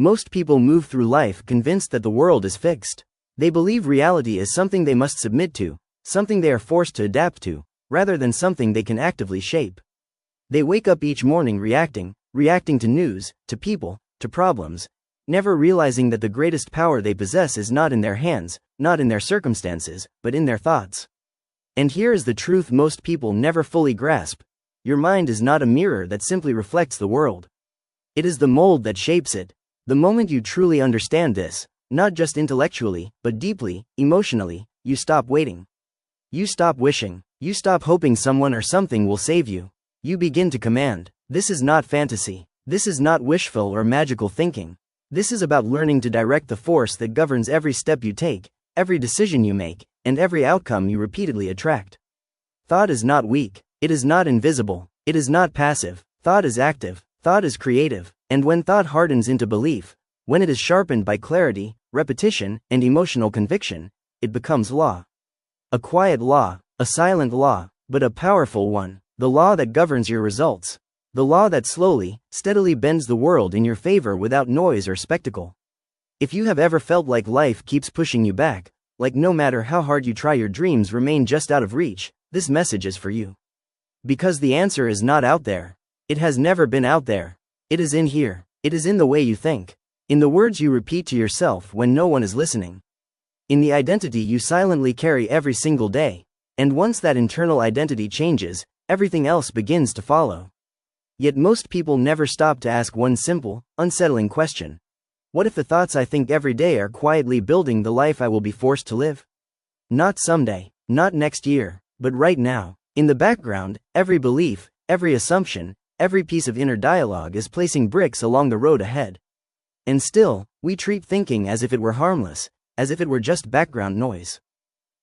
Most people move through life convinced that the world is fixed. They believe reality is something they must submit to, something they are forced to adapt to, rather than something they can actively shape. They wake up each morning reacting to news, to people, to problems, never realizing that the greatest power they possess is not in their hands, not in their circumstances, but in their thoughts. And here is the truth most people never fully grasp. Your mind is not a mirror that simply reflects the world. It is the mold that shapes it. The moment you truly understand this, not just intellectually, but deeply, emotionally, you stop waiting. You stop wishing. You stop hoping someone or something will save you. You begin to command. This is not fantasy. This is not wishful or magical thinking. This is about learning to direct the force that governs every step you take, every decision you make, and every outcome you repeatedly attract. Thought is not weak. It is not invisible. It is not passive. Thought is active. Thought is creative. And when thought hardens into belief, when it is sharpened by clarity, repetition, and emotional conviction, it becomes law. A quiet law, a silent law, but a powerful one. The law that governs your results. The law that slowly, steadily bends the world in your favor without noise or spectacle. If you have ever felt like life keeps pushing you back, like no matter how hard you try your dreams remain just out of reach, this message is for you. Because the answer is not out there. It has never been out there. It is in here. It is in the way you think. In the words you repeat to yourself when no one is listening. In the identity you silently carry every single day. And once that internal identity changes, everything else begins to follow. Yet most people never stop to ask one simple, unsettling question. What if the thoughts I think every day are quietly building the life I will be forced to live? Not someday, not next year, but right now. In the background, every belief, every assumption, every piece of inner dialogue is placing bricks along the road ahead. And still, we treat thinking as if it were harmless, as if it were just background noise.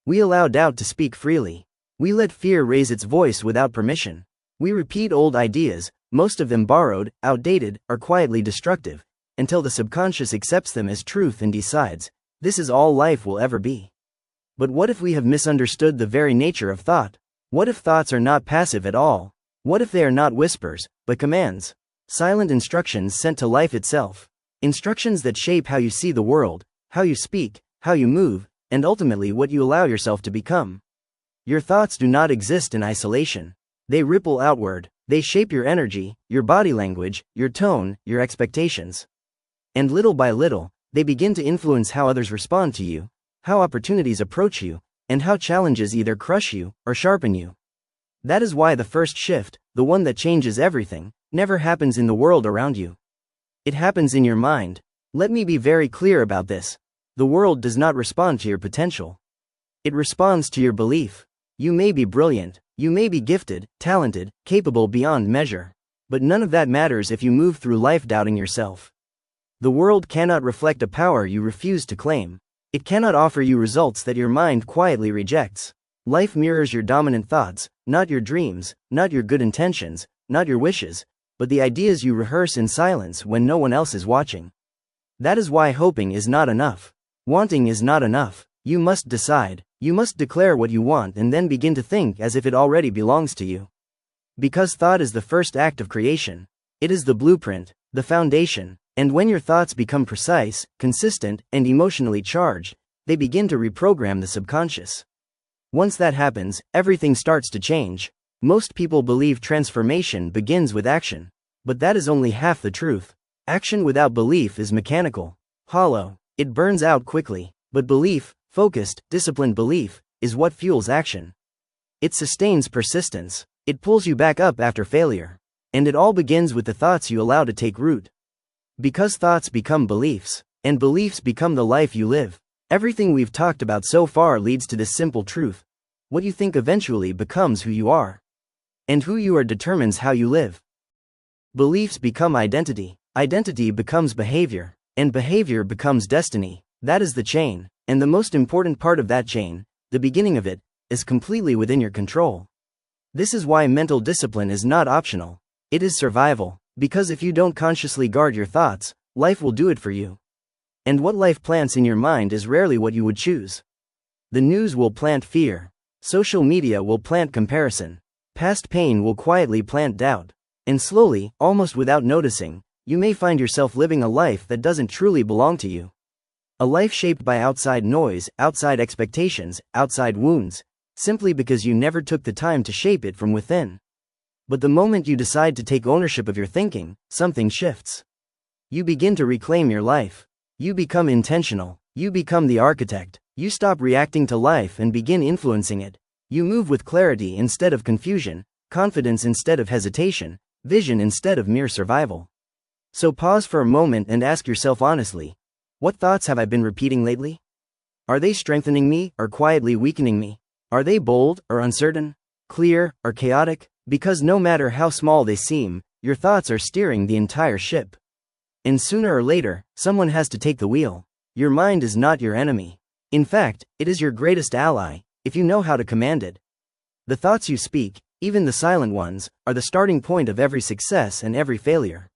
We allow doubt to speak freely. We let fear raise its voice without permission. We repeat old ideas, most of them borrowed, outdated, or quietly destructive, until the subconscious accepts them as truth and decides, this is all life will ever be. But what if we have misunderstood the very nature of thought? What if thoughts are not passive at all? What if they are not whispers, but commands? Silent instructions sent to life itself. Instructions that shape how you see the world, how you speak, how you move, and ultimately what you allow yourself to become. Your thoughts do not exist in isolation. They ripple outward. They shape your energy, your body language, your tone, your expectations. And little by little, they begin to influence how others respond to you, how opportunities approach you, and how challenges either crush you or sharpen you. That is why the first shift, the one that changes everything, never happens in the world around you. It happens in your mind. Let me be very clear about this. The world does not respond to your potential. It responds to your belief. You may be brilliant, you may be gifted, talented, capable beyond measure. But none of that matters if you move through life doubting yourself. The world cannot reflect a power you refuse to claim. It cannot offer you results that your mind quietly rejects. Life mirrors your dominant thoughts, not your dreams, not your good intentions, not your wishes, but the ideas you rehearse in silence when no one else is watching. That is why hoping is not enough. Wanting is not enough. You must decide. You must declare what you want and then begin to think as if it already belongs to you. Because thought is the first act of creation. It is the blueprint, the foundation, and when your thoughts become precise, consistent, and emotionally charged, they begin to reprogram the subconscious. Once that happens, everything starts to change. Most people believe transformation begins with action. But that is only half the truth. Action without belief is mechanical, hollow, it burns out quickly. But belief, focused, disciplined belief, is what fuels action. It sustains persistence. It pulls you back up after failure. And it all begins with the thoughts you allow to take root. Because thoughts become beliefs, and beliefs become the life you live. Everything we've talked about so far leads to this simple truth. What you think eventually becomes who you are. And who you are determines how you live. Beliefs become identity. Identity becomes behavior. And behavior becomes destiny. That is the chain. And the most important part of that chain, the beginning of it, is completely within your control. This is why mental discipline is not optional. It is survival. Because if you don't consciously guard your thoughts, life will do it for you. And what life plants in your mind is rarely what you would choose. The news will plant fear. Social media will plant comparison. Past pain will quietly plant doubt. And slowly, almost without noticing, you may find yourself living a life that doesn't truly belong to you. A life shaped by outside noise, outside expectations, outside wounds, simply because you never took the time to shape it from within. But the moment you decide to take ownership of your thinking, something shifts. You begin to reclaim your life. You become intentional. You become the architect. You stop reacting to life and begin influencing it. You move with clarity instead of confusion, confidence instead of hesitation, vision instead of mere survival. So pause for a moment and ask yourself honestly, what thoughts have I been repeating lately? Are they strengthening me or quietly weakening me? Are they bold or uncertain? Clear or chaotic? Because no matter how small they seem, your thoughts are steering the entire ship. And sooner or later, someone has to take the wheel. Your mind is not your enemy. In fact, it is your greatest ally, if you know how to command it. The thoughts you speak, even the silent ones, are the starting point of every success and every failure.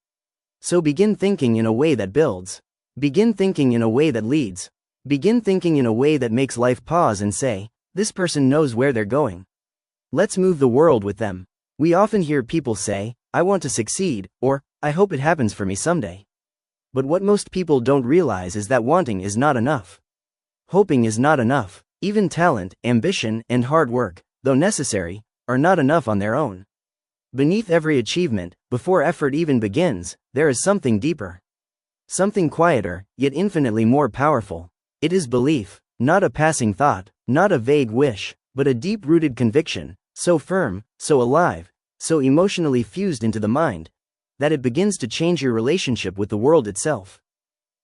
So begin thinking in a way that builds. Begin thinking in a way that leads. Begin thinking in a way that makes life pause and say, this person knows where they're going. Let's move the world with them. We often hear people say, I want to succeed, or, I hope it happens for me someday. But what most people don't realize is that wanting is not enough. Hoping is not enough. Even talent, ambition, and hard work, though necessary, are not enough on their own. Beneath every achievement, before effort even begins, there is something deeper. Something quieter, yet infinitely more powerful. It is belief, not a passing thought, not a vague wish, but a deep-rooted conviction, so firm, so alive, so emotionally fused into the mind, that it begins to change your relationship with the world itself.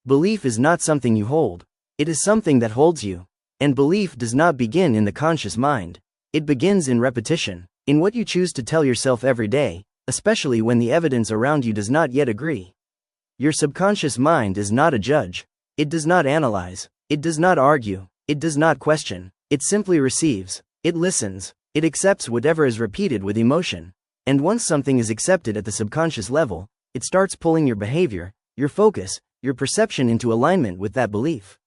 Belief is not something you hold. It is something that holds you. And belief does not begin in the conscious mind. It begins in repetition, in what you choose to tell yourself every day, especially when the evidence around you does not yet agree. Your subconscious mind is not a judge. It does not analyze. It does not argue. It does not question. It simply receives. It listens. It accepts whatever is repeated with emotion. And once something is accepted at the subconscious level, it starts pulling your behavior, your focus, your perception into alignment with that belief.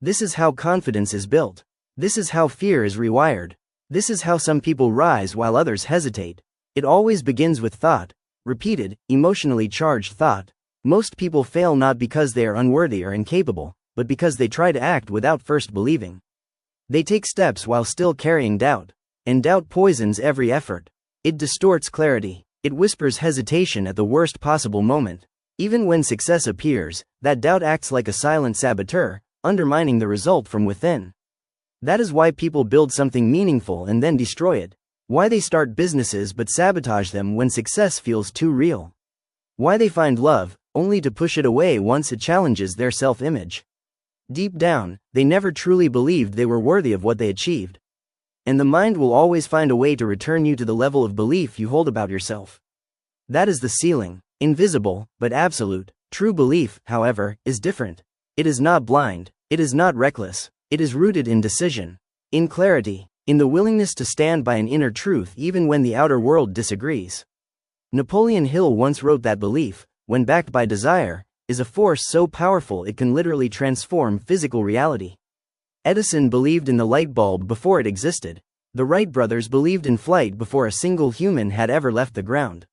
This is how confidence is built. This is how fear is rewired. This is how some people rise while others hesitate. It always begins with thought, repeated, emotionally charged thought. Most people fail not because they are unworthy or incapable, but because they try to act without first believing. They take steps while still carrying doubt. And doubt poisons every effort. It distorts clarity. It whispers hesitation at the worst possible moment. Even when success appears, that doubt acts like a silent saboteur, undermining the result from within. That is why people build something meaningful and then destroy it. Why they start businesses but sabotage them when success feels too real. Why they find love, only to push it away once it challenges their self-image. Deep down, they never truly believed they were worthy of what they achieved. And the mind will always find a way to return you to the level of belief you hold about yourself. That is the ceiling, invisible, but absolute. True belief, however, is different. It is not blind, it is not reckless, it is rooted in decision, in clarity, in the willingness to stand by an inner truth even when the outer world disagrees. Napoleon Hill once wrote that belief, when backed by desire, is a force so powerful it can literally transform physical reality. Edison believed in the light bulb before it existed. The Wright brothers believed in flight before a single human had ever left the ground.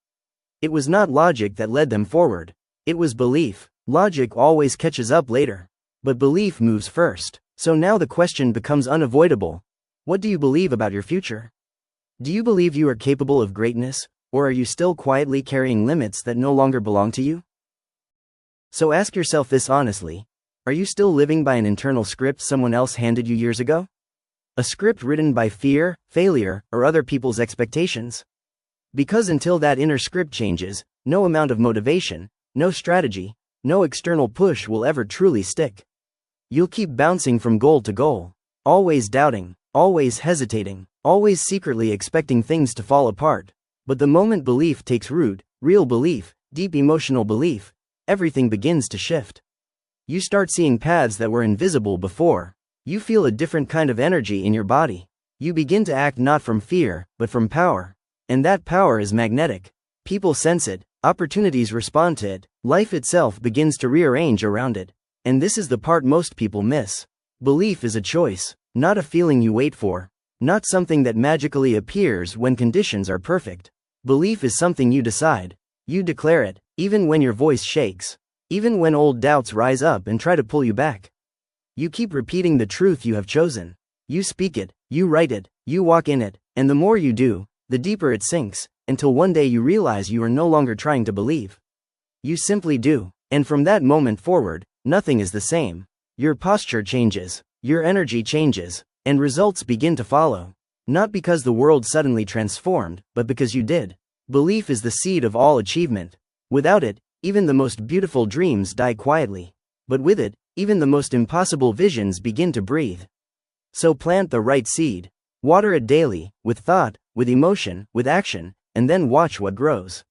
It was not logic that led them forward. It was belief. Logic always catches up later. But belief moves first. So now the question becomes unavoidable. What do you believe about your future? Do you believe you are capable of greatness, or are you still quietly carrying limits that no longer belong to you? So ask yourself this honestly. Are you still living by an internal script someone else handed you years ago? A script written by fear, failure, or other people's expectations? Because until that inner script changes, no amount of motivation, no strategy, no external push will ever truly stick. You'll keep bouncing from goal to goal, always doubting, always hesitating, always secretly expecting things to fall apart. But the moment belief takes root, real belief, deep emotional belief, everything begins to shift. You start seeing paths that were invisible before. You feel a different kind of energy in your body. You begin to act not from fear, but from power. And that power is magnetic. People sense it, opportunities respond to it, life itself begins to rearrange around it. And this is the part most people miss. Belief is a choice, not a feeling you wait for, not something that magically appears when conditions are perfect. Belief is something you decide. You declare it, Even when your voice shakes. Even when old doubts rise up and try to pull you back. You keep repeating the truth you have chosen. You speak it, you write it, you walk in it, and the more you do, the deeper it sinks, until one day you realize you are no longer trying to believe. You simply do, and from that moment forward, nothing is the same. Your posture changes, your energy changes, and results begin to follow. Not because the world suddenly transformed, but because you did. Belief is the seed of all achievement. Without it, even the most beautiful dreams die quietly. But with it, even the most impossible visions begin to breathe. So plant the right seed. Water it daily, with thought, with emotion, with action, and then watch what grows.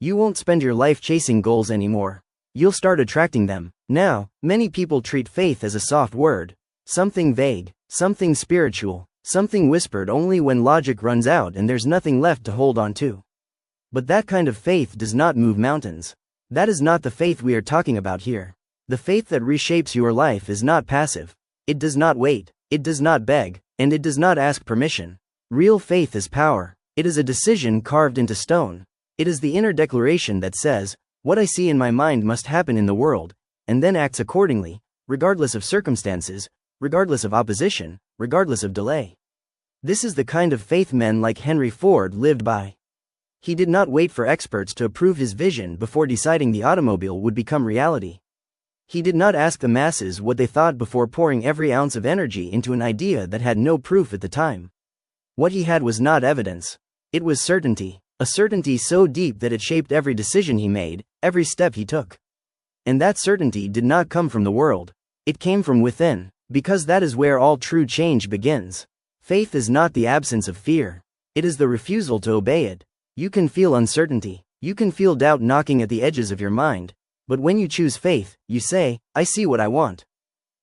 You won't spend your life chasing goals anymore. You'll start attracting them. Now, many people treat faith as a soft word. Something vague, something spiritual, something whispered only when logic runs out and there's nothing left to hold on to. But that kind of faith does not move mountains. That is not the faith we are talking about here. The faith that reshapes your life is not passive. It does not wait. It does not beg, and it does not ask permission. Real faith is power. It is a decision carved into stone. It is the inner declaration that says, what I see in my mind must happen in the world, and then acts accordingly, regardless of circumstances, regardless of opposition, regardless of delay. This is the kind of faith men like Henry Ford lived by. He did not wait for experts to approve his vision before deciding the automobile would become reality. He did not ask the masses what they thought before pouring every ounce of energy into an idea that had no proof at the time. What he had was not evidence. It was certainty, a certainty so deep that it shaped every decision he made, every step he took. And that certainty did not come from the world. It came from within, because that is where all true change begins. Faith is not the absence of fear. It is the refusal to obey it. You can feel uncertainty. You can feel doubt knocking at the edges of your mind. But when you choose faith, you say, I see what I want.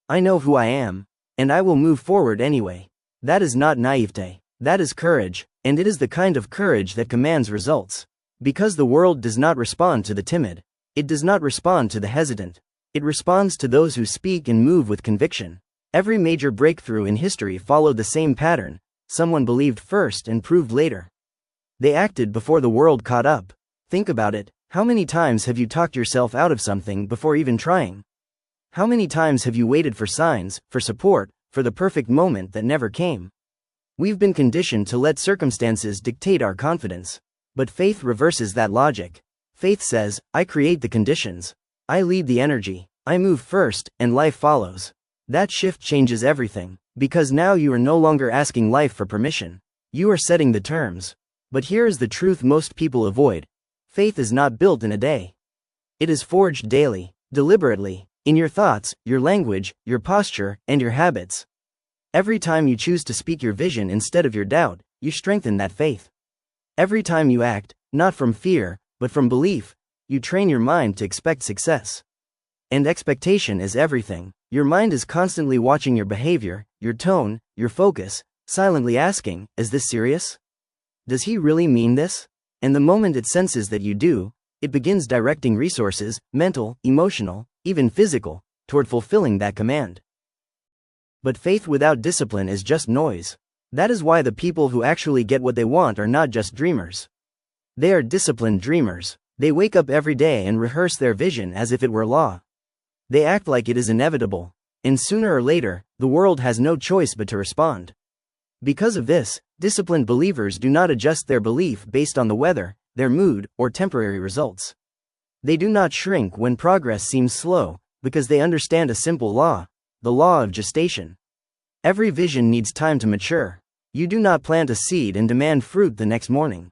I know who I am. And I will move forward anyway. That is not naivete. That is courage, and it is the kind of courage that commands results. Because the world does not respond to the timid. It does not respond to the hesitant. It responds to those who speak and move with conviction. Every major breakthrough in history followed the same pattern. Someone believed first and proved later. They acted before the world caught up. Think about it. How many times have you talked yourself out of something before even trying? How many times have you waited for signs, for support, for the perfect moment that never came? We've been conditioned to let circumstances dictate our confidence. But faith reverses that logic. Faith says, I create the conditions. I lead the energy. I move first, and life follows. That shift changes everything, because now you are no longer asking life for permission. You are setting the terms. But here is the truth most people avoid. Faith is not built in a day. It is forged daily, deliberately, in your thoughts, your language, your posture, and your habits. Every time you choose to speak your vision instead of your doubt, you strengthen that faith. Every time you act, not from fear, but from belief, you train your mind to expect success. And expectation is everything. Your mind is constantly watching your behavior, your tone, your focus, silently asking, is this serious? Does he really mean this? And the moment it senses that you do, it begins directing resources, mental, emotional, even physical, toward fulfilling that command. But faith without discipline is just noise. That is why the people who actually get what they want are not just dreamers. They are disciplined dreamers. They wake up every day and rehearse their vision as if it were law. They act like it is inevitable. And sooner or later, the world has no choice but to respond. Because of this, disciplined believers do not adjust their belief based on the weather, their mood, or temporary results. They do not shrink when progress seems slow, because they understand a simple law, the law of gestation. Every vision needs time to mature. You do not plant a seed and demand fruit the next morning.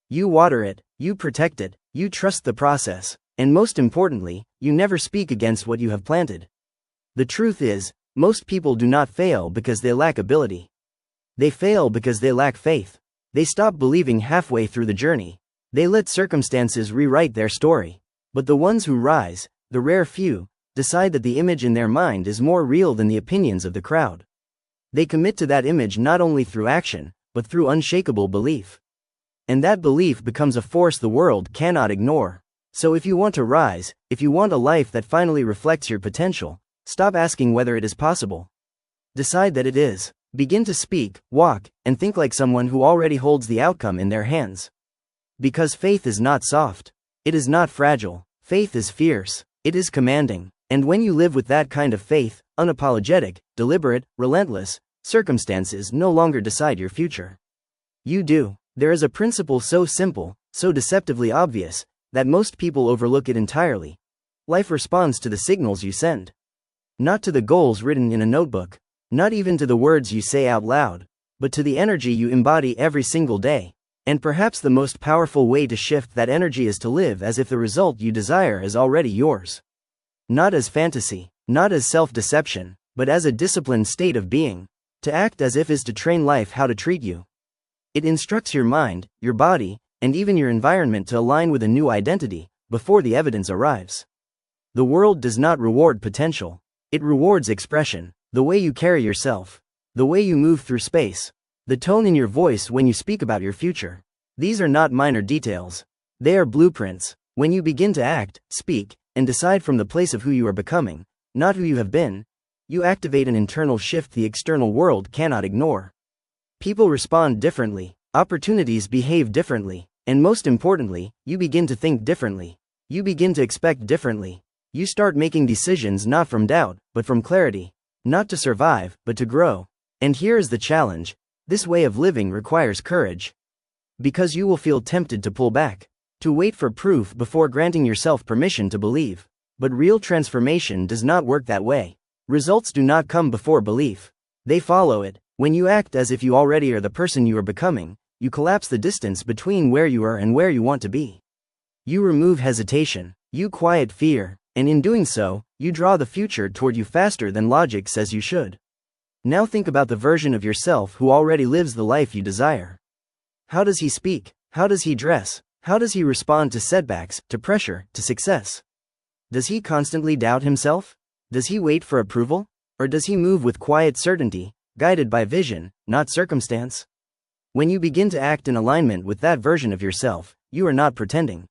You water it, you protect it, you trust the process, and most importantly, you never speak against what you have planted. The truth is, most people do not fail because they lack ability. They fail because they lack faith. They stop believing halfway through the journey. They let circumstances rewrite their story. But the ones who rise, the rare few, decide that the image in their mind is more real than the opinions of the crowd. They commit to that image not only through action, but through unshakable belief. And that belief becomes a force the world cannot ignore. So if you want to rise, if you want a life that finally reflects your potential, stop asking whether it is possible. Decide that it is. Begin to speak, walk, and think like someone who already holds the outcome in their hands. Because faith is not soft. It is not fragile. Faith is fierce. It is commanding. And when you live with that kind of faith, unapologetic, deliberate, relentless, circumstances no longer decide your future. You do. There is a principle so simple, so deceptively obvious, that most people overlook it entirely. Life responds to the signals you send. Not to the goals written in a notebook, not even to the words you say out loud, but to the energy you embody every single day. And perhaps the most powerful way to shift that energy is to live as if the result you desire is already yours. Not as fantasy, not as self-deception, but as a disciplined state of being. To act as if is to train life how to treat you. It instructs your mind, your body, and even your environment to align with a new identity, before the evidence arrives. The world does not reward potential. It rewards expression, the way you carry yourself, the way you move through space, the tone in your voice when you speak about your future. These are not minor details. They are blueprints. When you begin to act, speak, and decide from the place of who you are becoming, not who you have been, you activate an internal shift the external world cannot ignore. People respond differently, opportunities behave differently, and most importantly, you begin to think differently. You begin to expect differently. You start making decisions not from doubt, but from clarity. Not to survive, but to grow. And here is the challenge. This way of living requires courage. Because you will feel tempted to pull back, to wait for proof before granting yourself permission to believe. But real transformation does not work that way. Results do not come before belief. They follow it. When you act as if you already are the person you are becoming, you collapse the distance between where you are and where you want to be. You remove hesitation. You quiet fear. And in doing so, you draw the future toward you faster than logic says you should. Now think about the version of yourself who already lives the life you desire. How does he speak? How does he dress? How does he respond to setbacks, to pressure, to success? Does he constantly doubt himself? Does he wait for approval? Or does he move with quiet certainty, guided by vision, not circumstance? When you begin to act in alignment with that version of yourself, you are not pretending.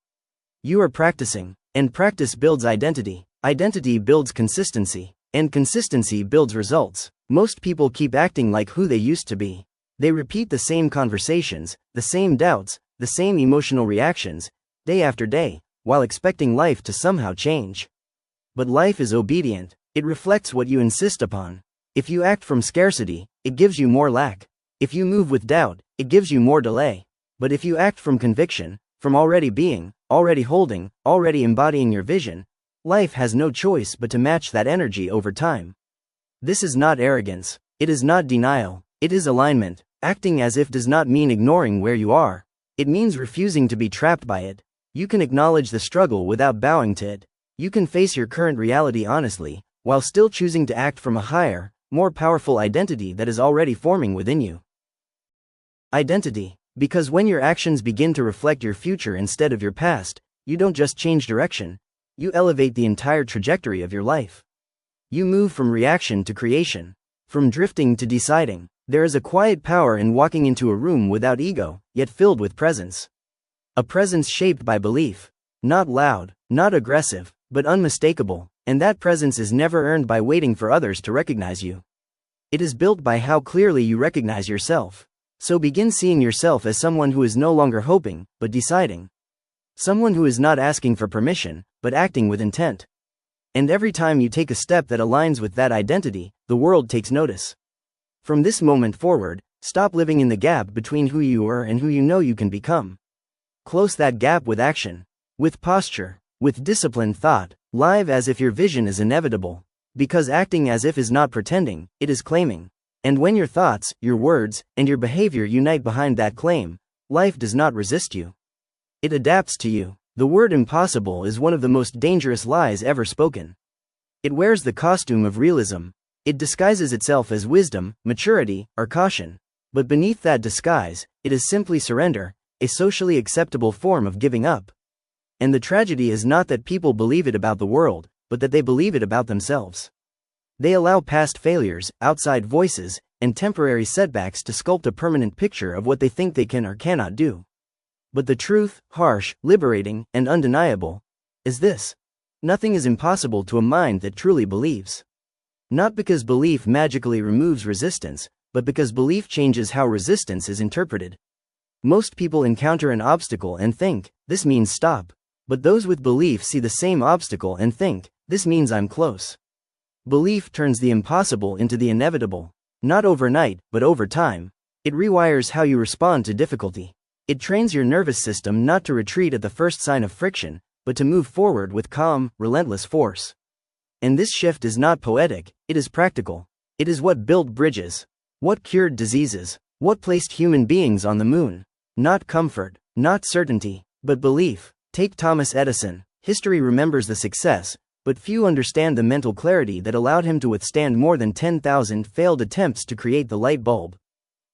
You are practicing, and practice builds identity. Identity builds consistency, and consistency builds results. Most people keep acting like who they used to be. They repeat the same conversations, the same doubts, the same emotional reactions, day after day, while expecting life to somehow change. But life is obedient. It reflects what you insist upon. If you act from scarcity, it gives you more lack. If you move with doubt, it gives you more delay. But if you act from conviction, from already being, already holding, already embodying your vision, life has no choice but to match that energy over time. This is not arrogance. It is not denial. It is alignment. Acting as if does not mean ignoring where you are. It means refusing to be trapped by it. You can acknowledge the struggle without bowing to it. You can face your current reality honestly, while still choosing to act from a higher, more powerful identity that is already forming within you. Identity. Because when your actions begin to reflect your future instead of your past, you don't just change direction, you elevate the entire trajectory of your life. You move from reaction to creation, from drifting to deciding. There is a quiet power in walking into a room without ego, yet filled with presence. A presence shaped by belief. Not loud, not aggressive, but unmistakable, and that presence is never earned by waiting for others to recognize you. It is built by how clearly you recognize yourself. So begin seeing yourself as someone who is no longer hoping, but deciding. Someone who is not asking for permission, but acting with intent. And every time you take a step that aligns with that identity, the world takes notice. From this moment forward, stop living in the gap between who you are and who you know you can become. Close that gap with action, with posture, with disciplined thought, live as if your vision is inevitable. Because acting as if is not pretending, it is claiming. And when your thoughts, your words, and your behavior unite behind that claim, life does not resist you. It adapts to you. The word impossible is one of the most dangerous lies ever spoken. It wears the costume of realism. It disguises itself as wisdom, maturity, or caution. But beneath that disguise, it is simply surrender, a socially acceptable form of giving up. And the tragedy is not that people believe it about the world, but that they believe it about themselves. They allow past failures, outside voices, and temporary setbacks to sculpt a permanent picture of what they think they can or cannot do. But the truth, harsh, liberating, and undeniable, is this: nothing is impossible to a mind that truly believes. Not because belief magically removes resistance, but because belief changes how resistance is interpreted. Most people encounter an obstacle and think, this means stop. But those with belief see the same obstacle and think, this means I'm close. Belief turns the impossible into the inevitable. Not overnight, but over time. It rewires how you respond to difficulty. It trains your nervous system not to retreat at the first sign of friction, but to move forward with calm, relentless force. And this shift is not poetic, it is practical. It is what built bridges. What cured diseases. What placed human beings on the moon. Not comfort, not certainty, but belief. Take Thomas Edison. History remembers the success, but few understand the mental clarity that allowed him to withstand more than 10,000 failed attempts to create the light bulb.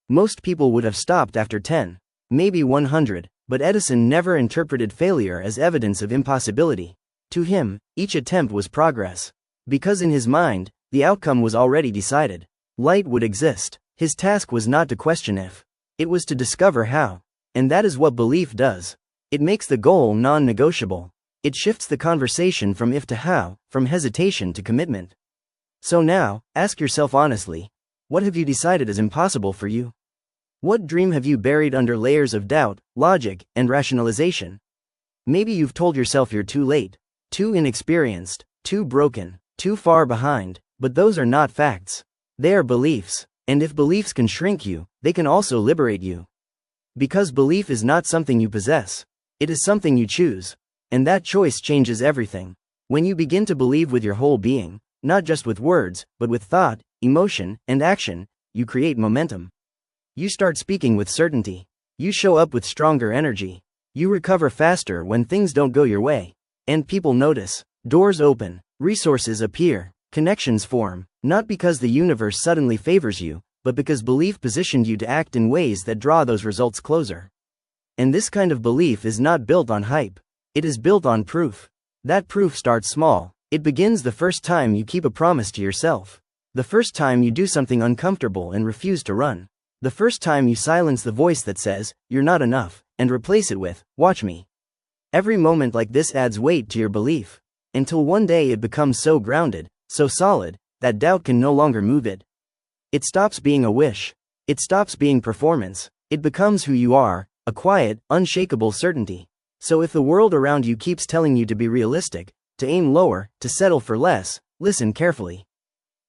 Most people would have stopped after 10, maybe 100, but Edison never interpreted failure as evidence of impossibility. To him, each attempt was progress. Because in his mind, the outcome was already decided. Light would exist. His task was not to question if. It was to discover how. And that is what belief does. It makes the goal non-negotiable. It shifts the conversation from if to how, from hesitation to commitment. So now, ask yourself honestly, what have you decided is impossible for you? What dream have you buried under layers of doubt, logic, and rationalization? Maybe you've told yourself you're too late, too inexperienced, too broken, too far behind, but those are not facts. They are beliefs, and if beliefs can shrink you, they can also liberate you. Because belief is not something you possess, it is something you choose. And that choice changes everything. When you begin to believe with your whole being, not just with words, but with thought, emotion, and action, you create momentum. You start speaking with certainty. You show up with stronger energy. You recover faster when things don't go your way. And people notice. Doors open. Resources appear. Connections form. Not because the universe suddenly favors you, but because belief positioned you to act in ways that draw those results closer. And this kind of belief is not built on hype. It is built on proof. That proof starts small. It begins the first time you keep a promise to yourself. The first time you do something uncomfortable and refuse to run. The first time you silence the voice that says, you're not enough, and replace it with, watch me. Every moment like this adds weight to your belief. Until one day it becomes so grounded, so solid, that doubt can no longer move it. It stops being a wish. It stops being performance. It becomes who you are, a quiet, unshakable certainty. So if the world around you keeps telling you to be realistic, to aim lower, to settle for less, listen carefully.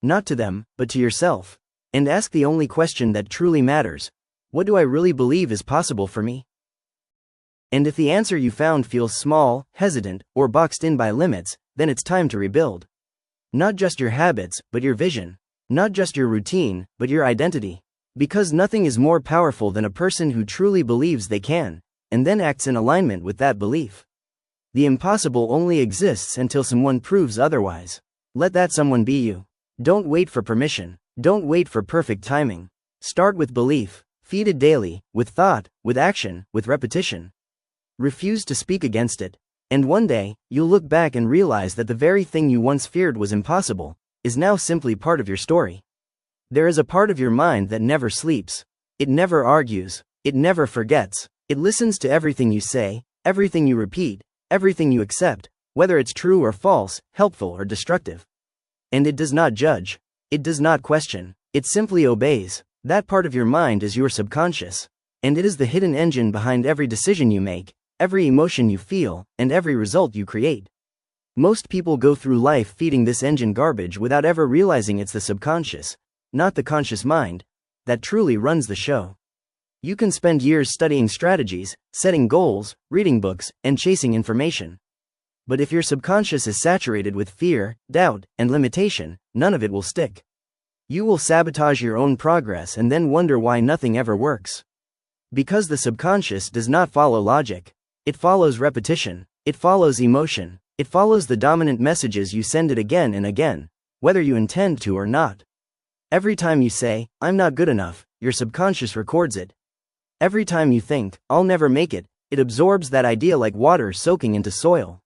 Not to them, but to yourself. And ask the only question that truly matters. What do I really believe is possible for me? And if the answer you found feels small, hesitant, or boxed in by limits, then it's time to rebuild. Not just your habits, but your vision. Not just your routine, but your identity. Because nothing is more powerful than a person who truly believes they can, and then acts in alignment with that belief. The impossible only exists until someone proves otherwise. Let that someone be you. Don't wait for permission. Don't wait for perfect timing. Start with belief. Feed it daily, with thought, with action, with repetition. Refuse to speak against it. And one day, you'll look back and realize that the very thing you once feared was impossible, is now simply part of your story. There is a part of your mind that never sleeps. It never argues. It never forgets. It listens to everything you say, everything you repeat, everything you accept, whether it's true or false, helpful or destructive. And it does not judge. It does not question. It simply obeys. That part of your mind is your subconscious. And it is the hidden engine behind every decision you make, every emotion you feel, and every result you create. Most people go through life feeding this engine garbage without ever realizing it's the subconscious, not the conscious mind, that truly runs the show. You can spend years studying strategies, setting goals, reading books, and chasing information. But if your subconscious is saturated with fear, doubt, and limitation, none of it will stick. You will sabotage your own progress and then wonder why nothing ever works. Because the subconscious does not follow logic. It follows repetition. It follows emotion. It follows the dominant messages you send it again and again, whether you intend to or not. Every time you say, I'm not good enough, your subconscious records it. Every time you think, I'll never make it, it absorbs that idea like water soaking into soil.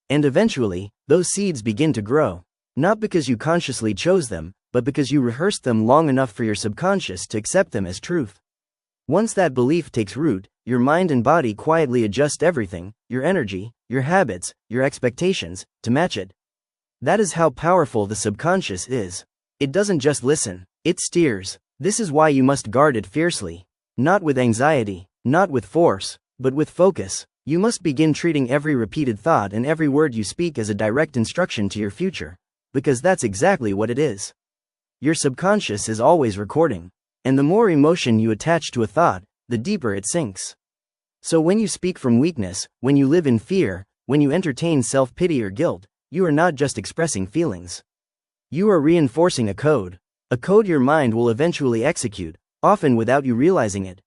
And eventually, those seeds begin to grow. Not because you consciously chose them, but because you rehearsed them long enough for your subconscious to accept them as truth. Once that belief takes root, your mind and body quietly adjust everything, your energy, your habits, your expectations, to match it. That is how powerful the subconscious is. It doesn't just listen, it steers. This is why you must guard it fiercely. Not with anxiety, not with force, but with focus. You must begin treating every repeated thought and every word you speak as a direct instruction to your future, because that's exactly what it is. Your subconscious is always recording, and the more emotion you attach to a thought, the deeper it sinks. So when you speak from weakness, when you live in fear, when you entertain self-pity or guilt, you are not just expressing feelings. You are reinforcing a code your mind will eventually execute, often without you realizing it.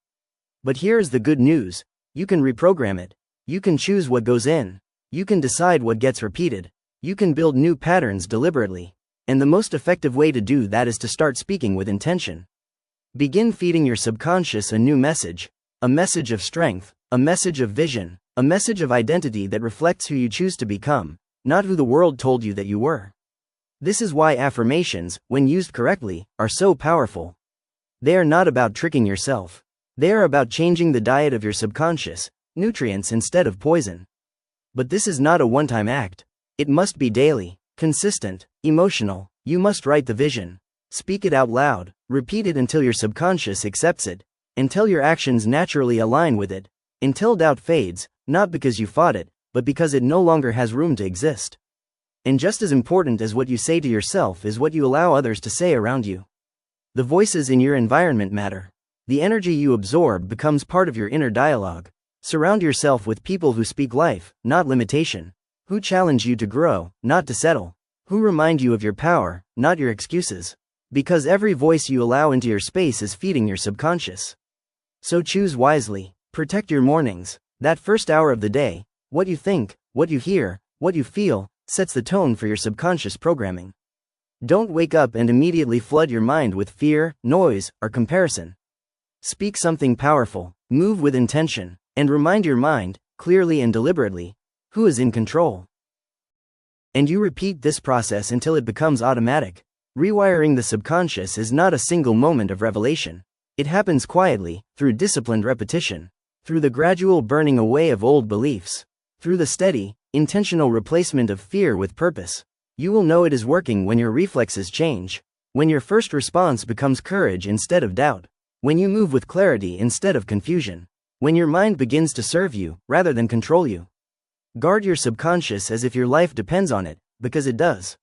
But here's the good news: you can reprogram it. You can choose what goes in. You can decide what gets repeated. You can build new patterns deliberately. And the most effective way to do that is to start speaking with intention. Begin feeding your subconscious a new message, a message of strength, a message of vision, a message of identity that reflects who you choose to become, not who the world told you that you were. This is why affirmations, when used correctly, are so powerful. They are not about tricking yourself. They are about changing the diet of your subconscious, nutrients instead of poison. But this is not a one-time act. It must be daily, consistent, emotional. You must write the vision. Speak it out loud. Repeat it until your subconscious accepts it. Until your actions naturally align with it. Until doubt fades, not because you fought it, but because it no longer has room to exist. And just as important as what you say to yourself is what you allow others to say around you. The voices in your environment matter. The energy you absorb becomes part of your inner dialogue. Surround yourself with people who speak life, not limitation. Who challenge you to grow, not to settle. Who remind you of your power, not your excuses. Because every voice you allow into your space is feeding your subconscious. So choose wisely. Protect your mornings. That first hour of the day, what you think, what you hear, what you feel, sets the tone for your subconscious programming. Don't wake up and immediately flood your mind with fear, noise, or comparison. Speak something powerful, move with intention, and remind your mind, clearly and deliberately, who is in control. And you repeat this process until it becomes automatic. Rewiring the subconscious is not a single moment of revelation. It happens quietly, through disciplined repetition, through the gradual burning away of old beliefs, through the steady, intentional replacement of fear with purpose. You will know it is working when your reflexes change, when your first response becomes courage instead of doubt, when you move with clarity instead of confusion, when your mind begins to serve you rather than control you. Guard your subconscious as if your life depends on it, because it does.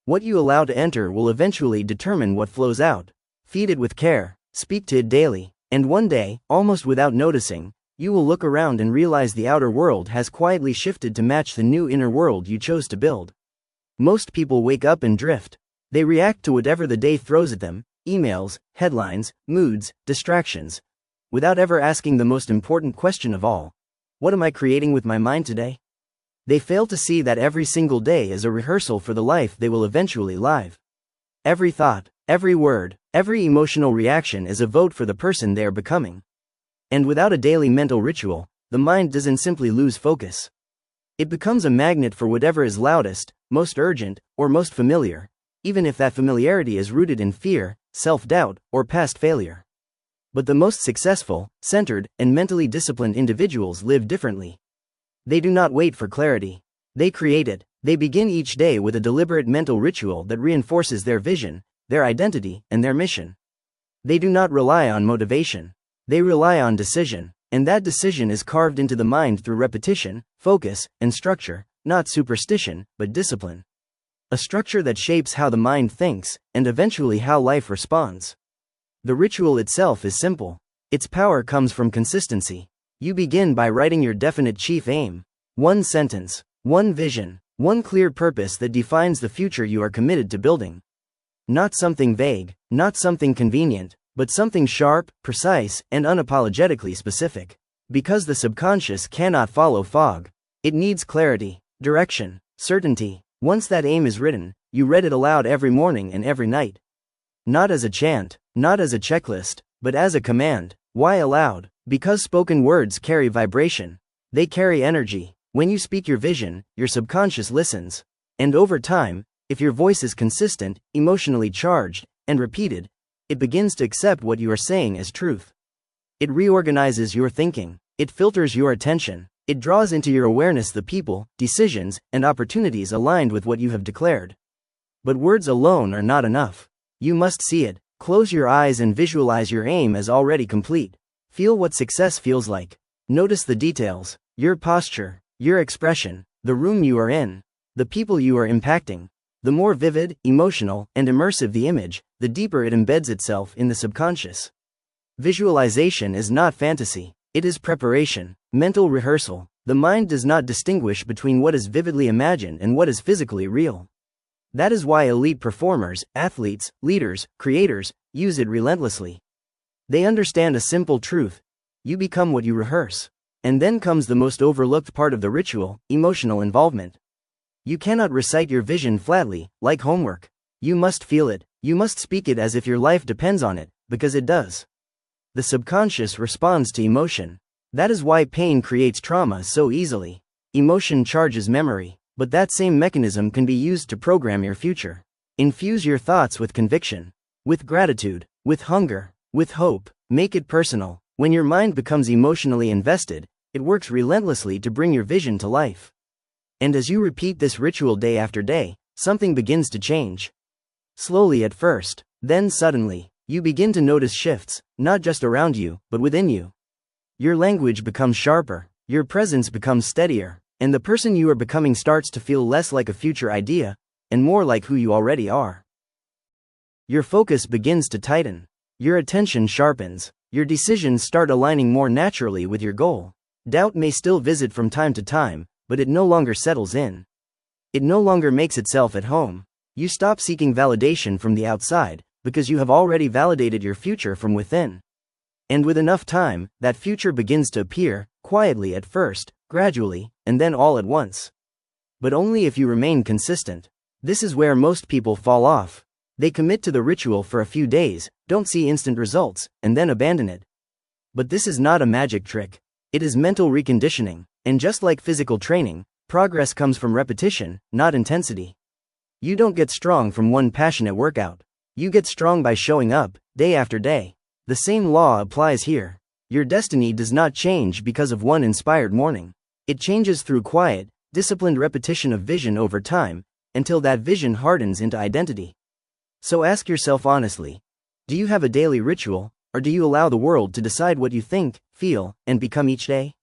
What you allow to enter will eventually determine what flows out. Feed it with care, speak to it daily, and one day, almost without noticing, you will look around and realize the outer world has quietly shifted to match the new inner world you chose to build. Most people wake up and drift. They react to whatever the day throws at them, emails, headlines, moods, distractions, without ever asking the most important question of all: what am I creating with my mind today? They fail to see that every single day is a rehearsal for the life they will eventually live. Every thought, every word, every emotional reaction is a vote for the person they are becoming. And without a daily mental ritual, the mind doesn't simply lose focus. It becomes a magnet for whatever is loudest, most urgent, or most familiar, even if that familiarity is rooted in fear, self-doubt, or past failure. But the most successful, centered, and mentally disciplined individuals live differently. They do not wait for clarity. They create it. They begin each day with a deliberate mental ritual that reinforces their vision, their identity, and their mission. They do not rely on motivation. They rely on decision, and that decision is carved into the mind through repetition, focus, and structure, not superstition, but discipline. A structure that shapes how the mind thinks, and eventually how life responds. The ritual itself is simple. Its power comes from consistency. You begin by writing your definite chief aim. One sentence, one vision, one clear purpose that defines the future you are committed to building. Not something vague, not something convenient, but something sharp, precise, and unapologetically specific. Because the subconscious cannot follow fog. It needs clarity, direction, certainty. Once that aim is written, you read it aloud every morning and every night. Not as a chant, not as a checklist, but as a command. Why aloud? Because spoken words carry vibration. They carry energy. When you speak your vision, your subconscious listens. And over time, if your voice is consistent, emotionally charged, and repeated, it begins to accept what you are saying as truth. It reorganizes your thinking. It filters your attention. It draws into your awareness the people, decisions, and opportunities aligned with what you have declared. But words alone are not enough. You must see it. Close your eyes and visualize your aim as already complete. Feel what success feels like. Notice the details, your posture, your expression, the room you are in, the people you are impacting. The more vivid, emotional, and immersive the image, the deeper it embeds itself in the subconscious. Visualization is not fantasy, it is preparation, mental rehearsal. The mind does not distinguish between what is vividly imagined and what is physically real. That is why elite performers, athletes, leaders, creators, use it relentlessly. They understand a simple truth: you become what you rehearse. And then comes the most overlooked part of the ritual: emotional involvement. You cannot recite your vision flatly, like homework. You must feel it, you must speak it as if your life depends on it, because it does. The subconscious responds to emotion. That is why pain creates trauma so easily. Emotion charges memory, but that same mechanism can be used to program your future. Infuse your thoughts with conviction, with gratitude, with hunger, with hope. Make it personal. When your mind becomes emotionally invested, it works relentlessly to bring your vision to life. And as you repeat this ritual day after day, something begins to change. Slowly at first, then suddenly, you begin to notice shifts, not just around you, but within you. Your language becomes sharper, your presence becomes steadier, and the person you are becoming starts to feel less like a future idea, and more like who you already are. Your focus begins to tighten. Your attention sharpens. Your decisions start aligning more naturally with your goal. Doubt may still visit from time to time, but it no longer settles in. It no longer makes itself at home. You stop seeking validation from the outside, because you have already validated your future from within. And with enough time, that future begins to appear, quietly at first, gradually, and then all at once. But only if you remain consistent. This is where most people fall off. They commit to the ritual for a few days, don't see instant results, and then abandon it. But this is not a magic trick. It is mental reconditioning. And just like physical training, progress comes from repetition, not intensity. You don't get strong from one passionate workout. You get strong by showing up, day after day. The same law applies here. Your destiny does not change because of one inspired morning. It changes through quiet, disciplined repetition of vision over time, until that vision hardens into identity. So ask yourself honestly, do you have a daily ritual, or do you allow the world to decide what you think, feel, and become each day?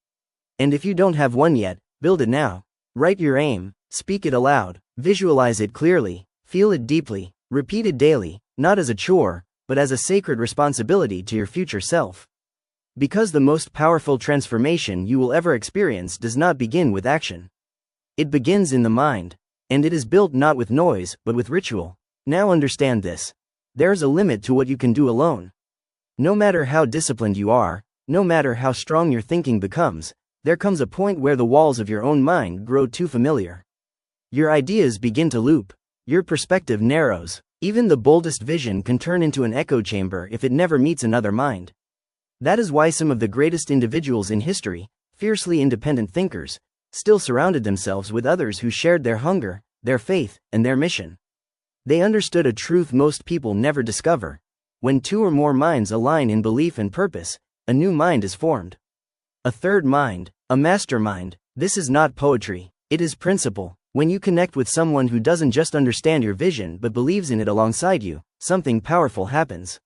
And if you don't have one yet, build it now. Write your aim, speak it aloud, visualize it clearly, feel it deeply, repeat it daily, not as a chore, but as a sacred responsibility to your future self. Because the most powerful transformation you will ever experience does not begin with action. It begins in the mind, and it is built not with noise, but with ritual. Now understand this. There's a limit to what you can do alone. No matter how disciplined you are, no matter how strong your thinking becomes, there comes a point where the walls of your own mind grow too familiar. Your ideas begin to loop. Your perspective narrows. Even the boldest vision can turn into an echo chamber if it never meets another mind. That is why some of the greatest individuals in history, fiercely independent thinkers, still surrounded themselves with others who shared their hunger, their faith, and their mission. They understood a truth most people never discover. When two or more minds align in belief and purpose, a new mind is formed. A third mind, a mastermind. This is not poetry, it is principle. When you connect with someone who doesn't just understand your vision but believes in it alongside you, something powerful happens.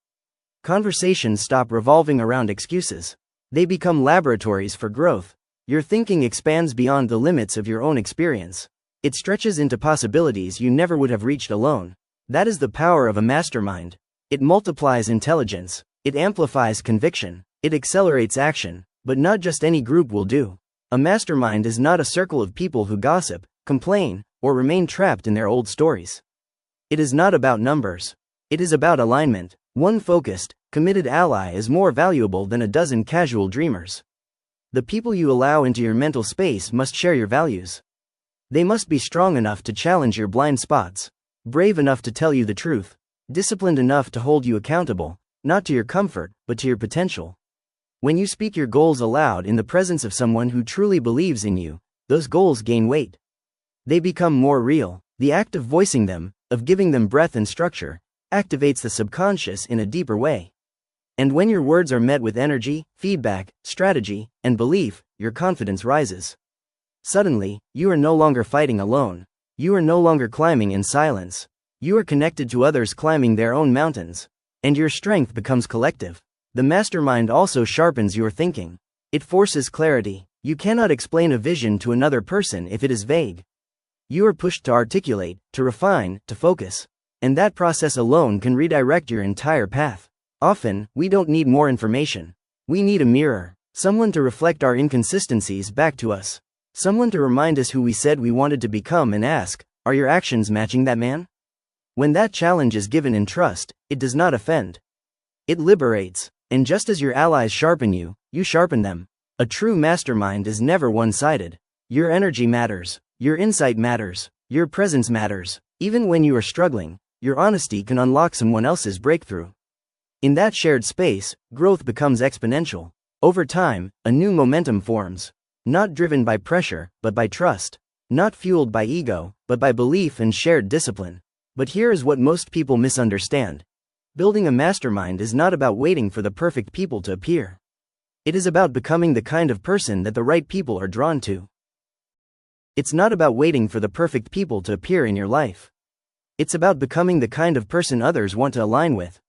Conversations stop revolving around excuses. They become laboratories for growth. Your thinking expands beyond the limits of your own experience. It stretches into possibilities you never would have reached alone. That is the power of a mastermind. It multiplies intelligence. It amplifies conviction. It accelerates action. But not just any group will do. A mastermind is not a circle of people who gossip, complain, or remain trapped in their old stories. It is not about numbers. It is about alignment. One focused, committed ally is more valuable than a dozen casual dreamers. The people you allow into your mental space must share your values. They must be strong enough to challenge your blind spots, brave enough to tell you the truth, disciplined enough to hold you accountable, not to your comfort, but to your potential. When you speak your goals aloud in the presence of someone who truly believes in you, those goals gain weight. They become more real. The act of voicing them, of giving them breath and structure, activates the subconscious in a deeper way. And when your words are met with energy, feedback, strategy, and belief, your confidence rises. Suddenly, you are no longer fighting alone. You are no longer climbing in silence. You are connected to others climbing their own mountains. And your strength becomes collective. The mastermind also sharpens your thinking. It forces clarity. You cannot explain a vision to another person if it is vague. You are pushed to articulate, to refine, to focus. And that process alone can redirect your entire path. Often, we don't need more information. We need a mirror. Someone to reflect our inconsistencies back to us. Someone to remind us who we said we wanted to become and ask, are your actions matching that man? When that challenge is given in trust, it does not offend. It liberates. And just as your allies sharpen you, you sharpen them. A true mastermind is never one-sided. Your energy matters. Your insight matters. Your presence matters. Even when you are struggling, your honesty can unlock someone else's breakthrough. In that shared space, growth becomes exponential. Over time, a new momentum forms. Not driven by pressure, but by trust. Not fueled by ego, but by belief and shared discipline. But here is what most people misunderstand. Building a mastermind is not about waiting for the perfect people to appear. It is about becoming the kind of person that the right people are drawn to. It's not about waiting for the perfect people to appear in your life. It's about becoming the kind of person others want to align with.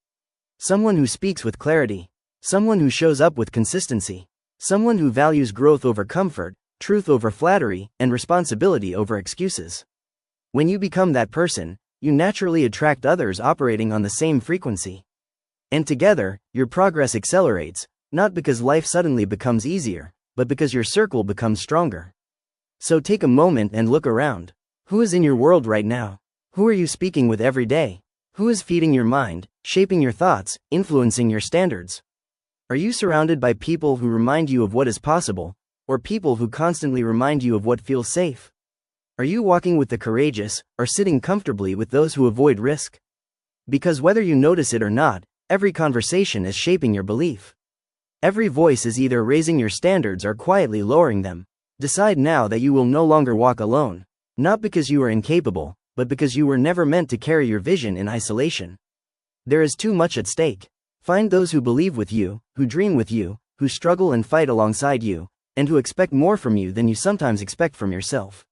Someone who speaks with clarity. Someone who shows up with consistency. Someone who values growth over comfort, truth over flattery, and responsibility over excuses. When you become that person, you naturally attract others operating on the same frequency. And together, your progress accelerates, not because life suddenly becomes easier, but because your circle becomes stronger. So take a moment and look around. Who is in your world right now? Who are you speaking with every day? Who is feeding your mind, shaping your thoughts, influencing your standards? Are you surrounded by people who remind you of what is possible, or people who constantly remind you of what feels safe? Are you walking with the courageous, or sitting comfortably with those who avoid risk? Because whether you notice it or not, every conversation is shaping your belief. Every voice is either raising your standards or quietly lowering them. Decide now that you will no longer walk alone, not because you are incapable, but because you were never meant to carry your vision in isolation. There is too much at stake. Find those who believe with you, who dream with you, who struggle and fight alongside you, and who expect more from you than you sometimes expect from yourself.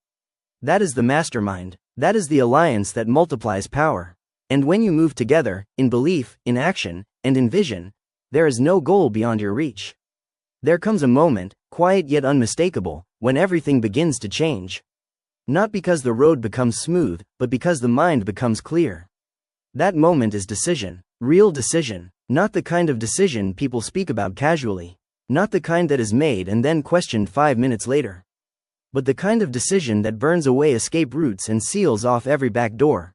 That is the mastermind. That is the alliance that multiplies power. And when you move together, in belief, in action, and in vision, there is no goal beyond your reach. There comes a moment, quiet yet unmistakable, when everything begins to change. Not because the road becomes smooth, but because the mind becomes clear. That moment is decision. Real decision. Not the kind of decision people speak about casually. Not the kind that is made and then questioned 5 minutes later. But the kind of decision that burns away escape routes and seals off every back door.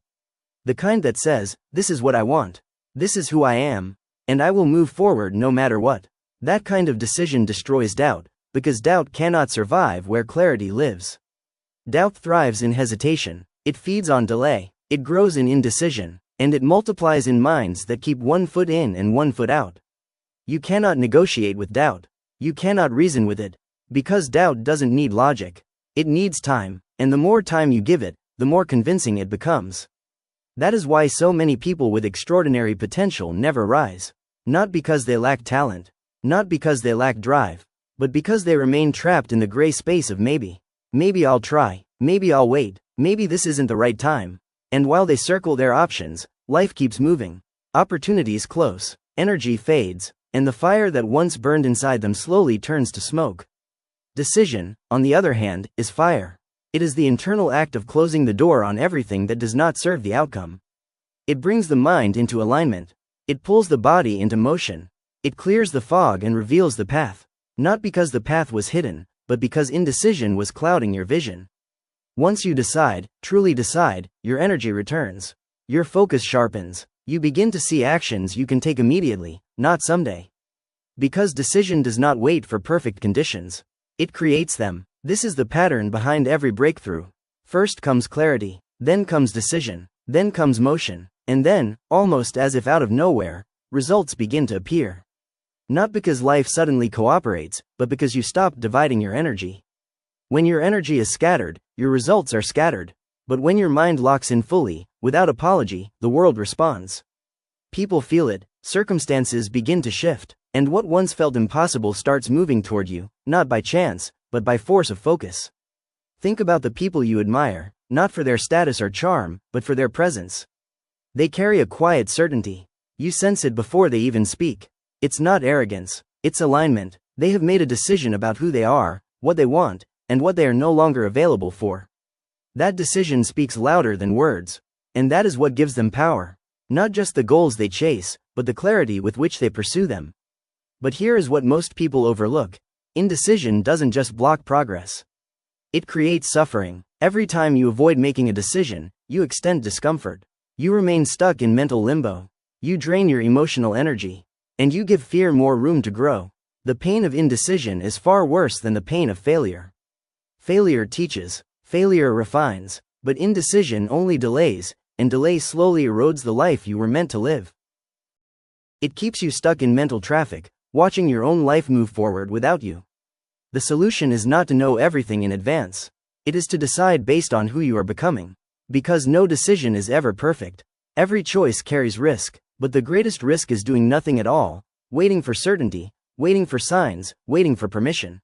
The kind that says, this is what I want. This is who I am. And I will move forward no matter what. That kind of decision destroys doubt, because doubt cannot survive where clarity lives. Doubt thrives in hesitation. It feeds on delay. It grows in indecision. And it multiplies in minds that keep 1 foot in and 1 foot out. You cannot negotiate with doubt. You cannot reason with it. Because doubt doesn't need logic. It needs time, and the more time you give it, the more convincing it becomes. That is why so many people with extraordinary potential never rise. Not because they lack talent. Not because they lack drive. But because they remain trapped in the gray space of maybe. Maybe I'll try. Maybe I'll wait. Maybe this isn't the right time. And while they circle their options, life keeps moving. Opportunities close, energy fades, and the fire that once burned inside them slowly turns to smoke. Decision, on the other hand, is fire. It is the internal act of closing the door on everything that does not serve the outcome. It brings the mind into alignment. It pulls the body into motion. It clears the fog and reveals the path. Not because the path was hidden, but because indecision was clouding your vision. Once you decide, truly decide, your energy returns. Your focus sharpens. You begin to see actions you can take immediately, not someday. Because decision does not wait for perfect conditions. It creates them. This is the pattern behind every breakthrough. First comes clarity, then comes decision, then comes motion, and then, almost as if out of nowhere, results begin to appear. Not because life suddenly cooperates, but because you stop dividing your energy. When your energy is scattered, your results are scattered. But when your mind locks in fully, without apology, the world responds. People feel it, circumstances begin to shift, and what once felt impossible starts moving toward you, not by chance, but by force of focus. Think about the people you admire, not for their status or charm, but for their presence. They carry a quiet certainty. You sense it before they even speak. It's not arrogance, it's alignment. They have made a decision about who they are, what they want, and what they are no longer available for. That decision speaks louder than words. And that is what gives them power. Not just the goals they chase, but the clarity with which they pursue them. But here is what most people overlook. Indecision doesn't just block progress. It creates suffering. Every time you avoid making a decision, you extend discomfort. You remain stuck in mental limbo. You drain your emotional energy. And you give fear more room to grow. The pain of indecision is far worse than the pain of failure. Failure teaches. Failure refines. But indecision only delays, and delay slowly erodes the life you were meant to live. It keeps you stuck in mental traffic, watching your own life move forward without you. The solution is not to know everything in advance. It is to decide based on who you are becoming. Because no decision is ever perfect. Every choice carries risk, but the greatest risk is doing nothing at all, waiting for certainty, waiting for signs, waiting for permission.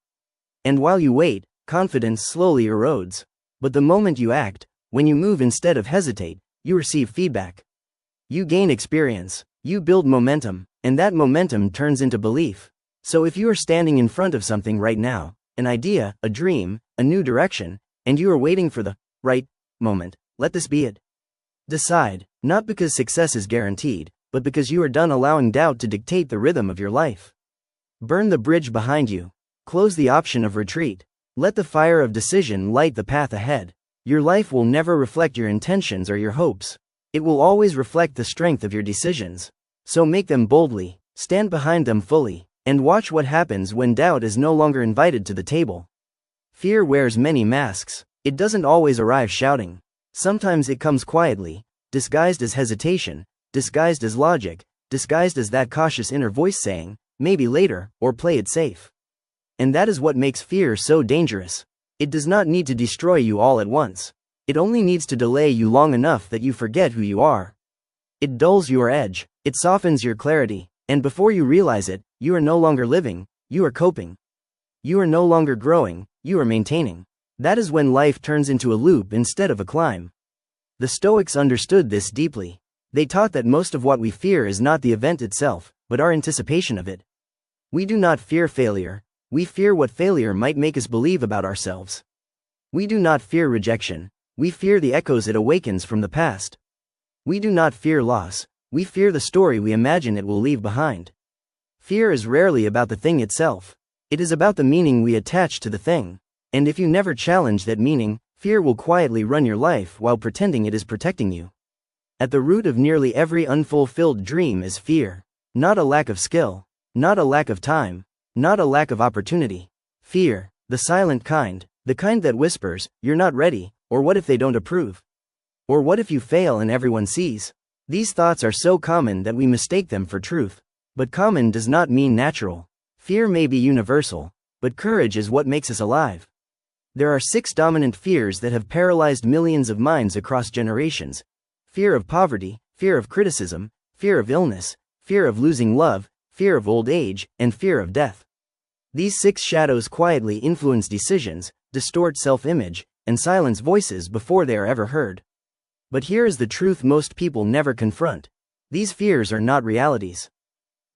And while you wait, confidence slowly erodes. But the moment you act, when you move instead of hesitate, you receive feedback. You gain experience, you build momentum, and that momentum turns into belief. So if you are standing in front of something right now, an idea, a dream, a new direction, and you are waiting for the right moment, let this be it. Decide, not because success is guaranteed, but because you are done allowing doubt to dictate the rhythm of your life. Burn the bridge behind you. Close the option of retreat. Let the fire of decision light the path ahead. Your life will never reflect your intentions or your hopes. It will always reflect the strength of your decisions. So make them boldly, stand behind them fully, and watch what happens when doubt is no longer invited to the table. Fear wears many masks. It doesn't always arrive shouting. Sometimes it comes quietly, disguised as hesitation, disguised as logic, disguised as that cautious inner voice saying, maybe later, or play it safe. And that is what makes fear so dangerous. It does not need to destroy you all at once. It only needs to delay you long enough that you forget who you are. It dulls your edge, it softens your clarity, and before you realize it, you are no longer living, you are coping. You are no longer growing, you are maintaining. That is when life turns into a loop instead of a climb. The Stoics understood this deeply. They taught that most of what we fear is not the event itself, but our anticipation of it. We do not fear failure. We fear what failure might make us believe about ourselves. We do not fear rejection. We fear the echoes it awakens from the past. We do not fear loss. We fear the story we imagine it will leave behind. Fear is rarely about the thing itself. It is about the meaning we attach to the thing. And if you never challenge that meaning, fear will quietly run your life while pretending it is protecting you. At the root of nearly every unfulfilled dream is fear. Not a lack of skill. Not a lack of time. Not a lack of opportunity. Fear, the silent kind, the kind that whispers, "You're not ready," or "What if they don't approve?" Or "What if you fail and everyone sees?" These thoughts are so common that we mistake them for truth. But common does not mean natural. Fear may be universal, but courage is what makes us alive. There are 6 dominant fears that have paralyzed millions of minds across generations. Fear of poverty, fear of criticism, fear of illness, fear of losing love, fear of old age, and fear of death. These 6 shadows quietly influence decisions, distort self-image, and silence voices before they are ever heard. But here is the truth most people never confront. These fears are not realities.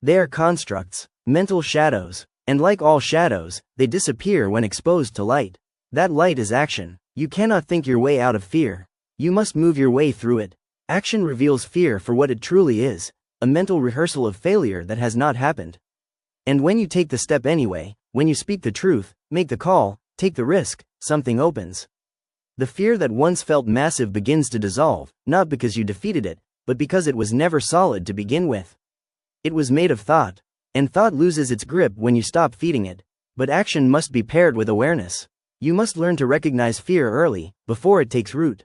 They are constructs, mental shadows, and like all shadows, they disappear when exposed to light. That light is action. You cannot think your way out of fear. You must move your way through it. Action reveals fear for what it truly is, a mental rehearsal of failure that has not happened. And when you take the step anyway, when you speak the truth, make the call, take the risk, something opens. The fear that once felt massive begins to dissolve, not because you defeated it, but because it was never solid to begin with. It was made of thought, and thought loses its grip when you stop feeding it. But action must be paired with awareness. You must learn to recognize fear early, before it takes root.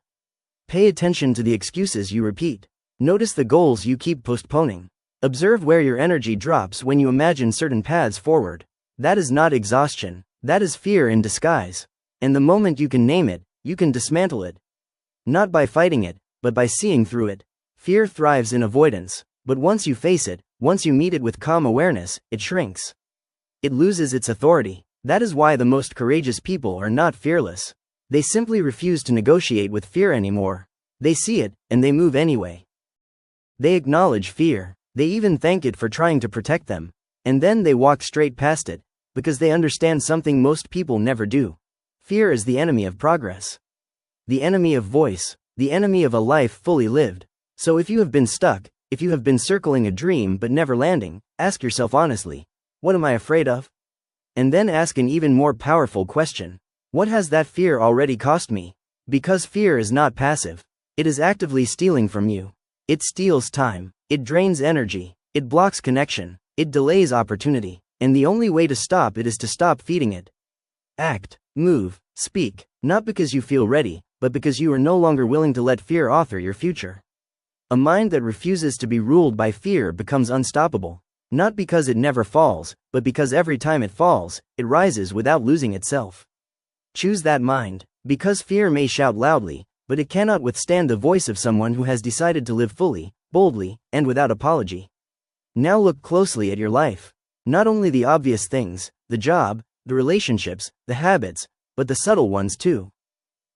Pay attention to the excuses you repeat. Notice the goals you keep postponing. Observe where your energy drops when you imagine certain paths forward. That is not exhaustion, that is fear in disguise. And the moment you can name it, you can dismantle it. Not by fighting it, but by seeing through it. Fear thrives in avoidance, but once you face it, once you meet it with calm awareness, it shrinks. It loses its authority. That is why the most courageous people are not fearless. They simply refuse to negotiate with fear anymore. They see it, and they move anyway. They acknowledge fear. They even thank it for trying to protect them. And then they walk straight past it, because they understand something most people never do. Fear is the enemy of progress. The enemy of voice. The enemy of a life fully lived. So if you have been stuck, if you have been circling a dream but never landing, ask yourself honestly, what am I afraid of? And then ask an even more powerful question. What has that fear already cost me? Because fear is not passive. It is actively stealing from you. It steals time. It drains energy. It blocks connection. It delays opportunity. And the only way to stop it is to stop feeding it. Act, move, speak, not because you feel ready, but because you are no longer willing to let fear author your future. A mind that refuses to be ruled by fear becomes unstoppable, not because it never falls, but because every time it falls, it rises without losing itself. Choose that mind, because fear may shout loudly, but it cannot withstand the voice of someone who has decided to live fully, boldly, and without apology. Now look closely at your life. Not only the obvious things, the job, the relationships, the habits, but the subtle ones too.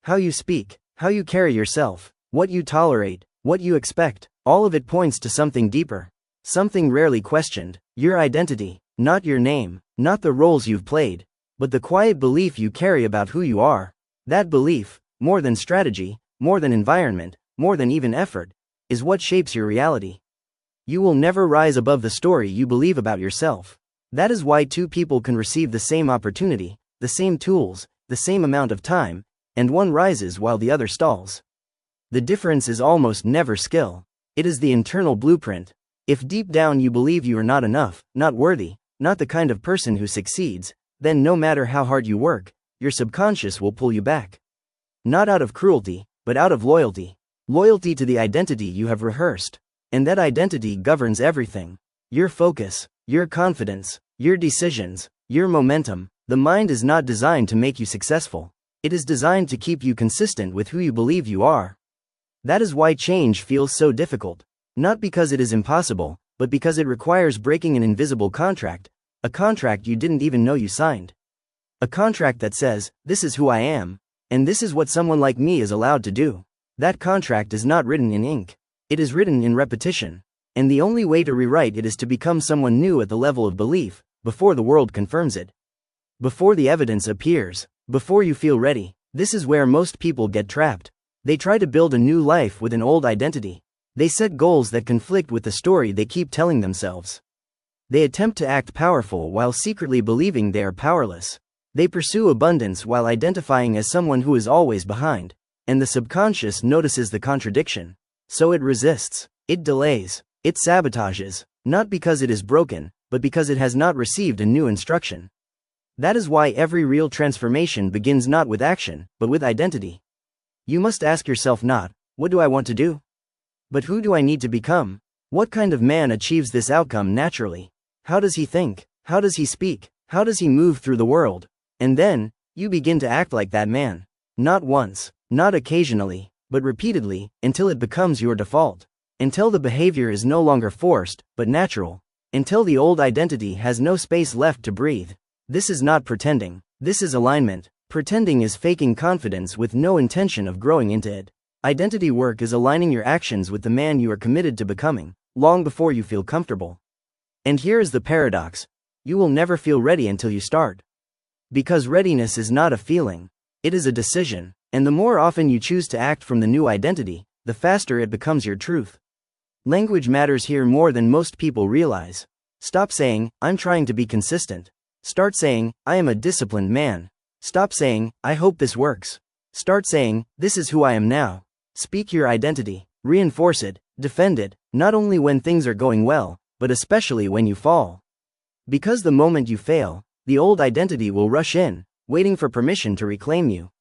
How you speak, how you carry yourself, what you tolerate, what you expect, all of it points to something deeper. Something rarely questioned, your identity, not your name, not the roles you've played, but the quiet belief you carry about who you are. That belief, more than strategy, more than environment, more than even effort, is what shapes your reality. You will never rise above the story you believe about yourself. That is why two people can receive the same opportunity, the same tools, the same amount of time, and one rises while the other stalls. The difference is almost never skill. It is the internal blueprint. If deep down you believe you are not enough, not worthy, not the kind of person who succeeds, then no matter how hard you work, your subconscious will pull you back. Not out of cruelty, but out of loyalty. Loyalty to the identity you have rehearsed. And that identity governs everything. Your focus, your confidence, your decisions, your momentum. The mind is not designed to make you successful. It is designed to keep you consistent with who you believe you are. That is why change feels so difficult. Not because it is impossible, but because it requires breaking an invisible contract, a contract you didn't even know you signed. A contract that says, this is who I am, and this is what someone like me is allowed to do. That contract is not written in ink. It is written in repetition. And the only way to rewrite it is to become someone new at the level of belief, before the world confirms it. Before the evidence appears, before you feel ready. This is where most people get trapped. They try to build a new life with an old identity. They set goals that conflict with the story they keep telling themselves. They attempt to act powerful while secretly believing they are powerless. They pursue abundance while identifying as someone who is always behind. And the subconscious notices the contradiction. So it resists, it delays, it sabotages, not because it is broken, but because it has not received a new instruction. That is why every real transformation begins not with action, but with identity. You must ask yourself not, what do I want to do? But who do I need to become? What kind of man achieves this outcome naturally? How does he think? How does he speak? How does he move through the world? And then, you begin to act like that man. Not once, not occasionally, but repeatedly, until it becomes your default. Until the behavior is no longer forced, but natural. Until the old identity has no space left to breathe. This is not pretending. This is alignment. Pretending is faking confidence with no intention of growing into it. Identity work is aligning your actions with the man you are committed to becoming, long before you feel comfortable. And here is the paradox. You will never feel ready until you start. Because readiness is not a feeling. It is a decision. And the more often you choose to act from the new identity, the faster it becomes your truth. Language matters here more than most people realize. Stop saying, I'm trying to be consistent. Start saying, I am a disciplined man. Stop saying, I hope this works. Start saying, this is who I am now. Speak your identity, reinforce it, defend it, not only when things are going well, but especially when you fall. Because the moment you fail, the old identity will rush in, waiting for permission to reclaim you.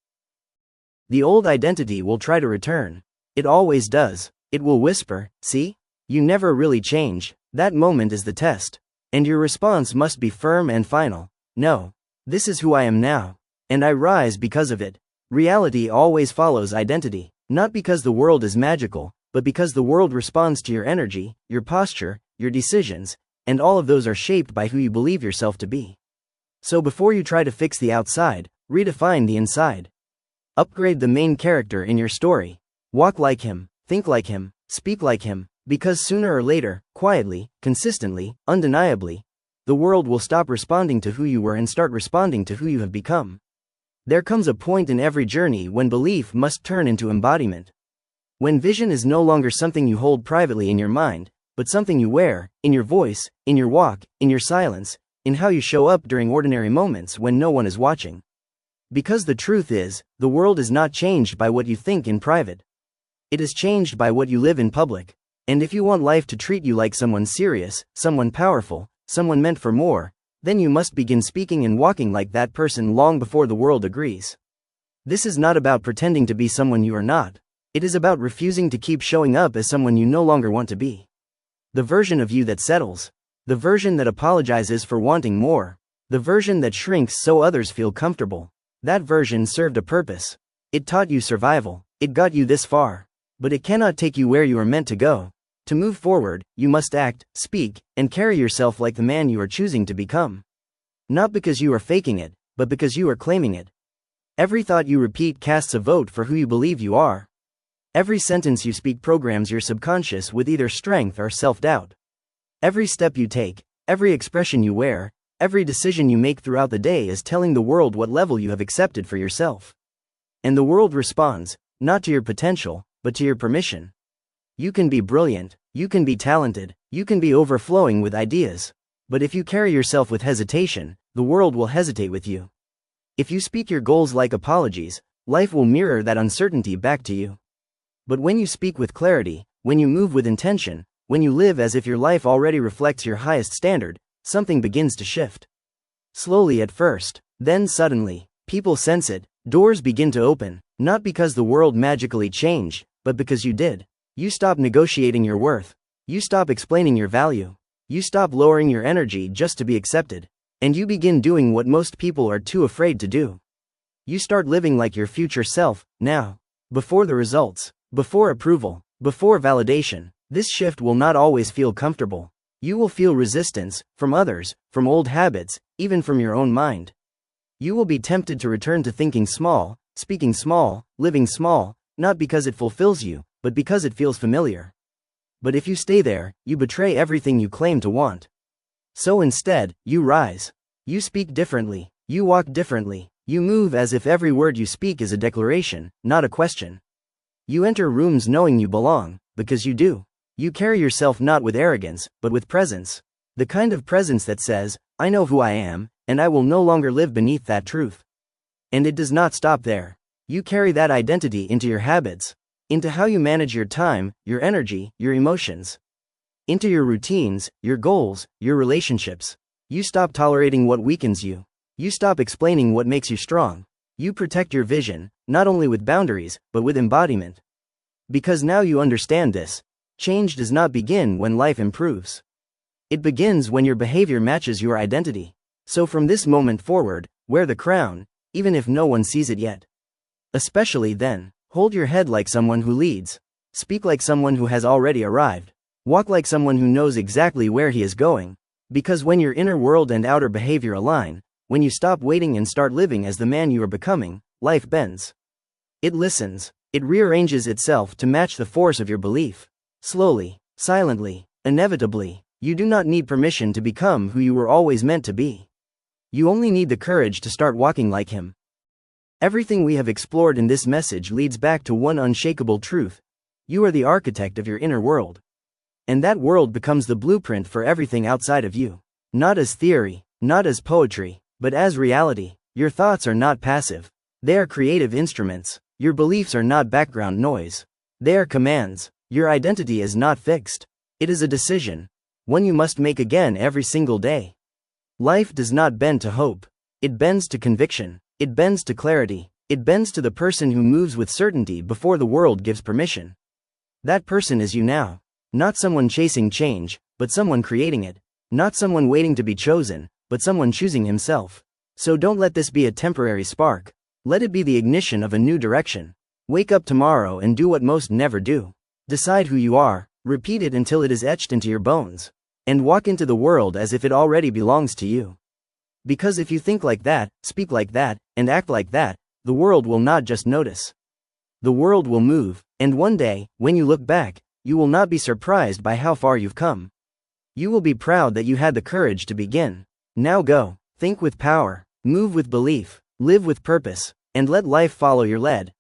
The old identity will try to return. It always does. It will whisper, see? You never really change. That moment is the test. And your response must be firm and final. No. This is who I am now. And I rise because of it. Reality always follows identity. Not because the world is magical, but because the world responds to your energy, your posture, your decisions, and all of those are shaped by who you believe yourself to be. So before you try to fix the outside, redefine the inside. Upgrade the main character in your story. Walk like him, think like him, speak like him, because sooner or later, quietly, consistently, undeniably, the world will stop responding to who you were and start responding to who you have become. There comes a point in every journey when belief must turn into embodiment. When vision is no longer something you hold privately in your mind, but something you wear, in your voice, in your walk, in your silence, in how you show up during ordinary moments when no one is watching. Because the truth is, the world is not changed by what you think in private. It is changed by what you live in public. And if you want life to treat you like someone serious, someone powerful, someone meant for more, then you must begin speaking and walking like that person long before the world agrees. This is not about pretending to be someone you are not. It is about refusing to keep showing up as someone you no longer want to be. The version of you that settles. The version that apologizes for wanting more. The version that shrinks so others feel comfortable. That version served a purpose. It taught you survival. It got you this far. But it cannot take you where you are meant to go. To move forward, you must act, speak, and carry yourself like the man you are choosing to become. Not because you are faking it, but because you are claiming it. Every thought you repeat casts a vote for who you believe you are. Every sentence you speak programs your subconscious with either strength or self-doubt. Every step you take, every expression you wear, every decision you make throughout the day is telling the world what level you have accepted for yourself. And the world responds, not to your potential, but to your permission. You can be brilliant, you can be talented, you can be overflowing with ideas. But if you carry yourself with hesitation, the world will hesitate with you. If you speak your goals like apologies, life will mirror that uncertainty back to you. But when you speak with clarity, when you move with intention, when you live as if your life already reflects your highest standard, something begins to shift. Slowly at first, then suddenly, people sense it, doors begin to open, not because the world magically changed, but because you did. You stop negotiating your worth. You stop explaining your value. You stop lowering your energy just to be accepted. And you begin doing what most people are too afraid to do. You start living like your future self, now. Before the results. Before approval. Before validation. This shift will not always feel comfortable. You will feel resistance, from others, from old habits, even from your own mind. You will be tempted to return to thinking small, speaking small, living small, not because it fulfills you, but because it feels familiar. But if you stay there, you betray everything you claim to want. So instead, you rise. You speak differently. You walk differently. You move as if every word you speak is a declaration, not a question. You enter rooms knowing you belong, because you do. You carry yourself not with arrogance, but with presence. The kind of presence that says, I know who I am, and I will no longer live beneath that truth. And it does not stop there. You carry that identity into your habits, into how you manage your time, your energy, your emotions, into your routines, your goals, your relationships. You stop tolerating what weakens you. You stop explaining what makes you strong. You protect your vision, not only with boundaries, but with embodiment. Because now you understand this. Change does not begin when life improves. It begins when your behavior matches your identity. So from this moment forward, wear the crown, even if no one sees it yet. Especially then, hold your head like someone who leads. Speak like someone who has already arrived. Walk like someone who knows exactly where he is going. Because when your inner world and outer behavior align, when you stop waiting and start living as the man you are becoming, life bends. It listens. It rearranges itself to match the force of your belief. Slowly, silently, inevitably, you do not need permission to become who you were always meant to be. You only need the courage to start walking like him. Everything we have explored in this message leads back to one unshakable truth. You are the architect of your inner world. And that world becomes the blueprint for everything outside of you. Not as theory, not as poetry, but as reality. Your thoughts are not passive. They are creative instruments. Your beliefs are not background noise. They are commands. Your identity is not fixed. It is a decision. One you must make again every single day. Life does not bend to hope. It bends to conviction. It bends to clarity. It bends to the person who moves with certainty before the world gives permission. That person is you now. Not someone chasing change, but someone creating it. Not someone waiting to be chosen, but someone choosing himself. So don't let this be a temporary spark. Let it be the ignition of a new direction. Wake up tomorrow and do what most never do. Decide who you are, repeat it until it is etched into your bones. And walk into the world as if it already belongs to you. Because if you think like that, speak like that, and act like that, the world will not just notice. The world will move, and one day, when you look back, you will not be surprised by how far you've come. You will be proud that you had the courage to begin. Now go. Think with power. Move with belief. Live with purpose. And let life follow your lead.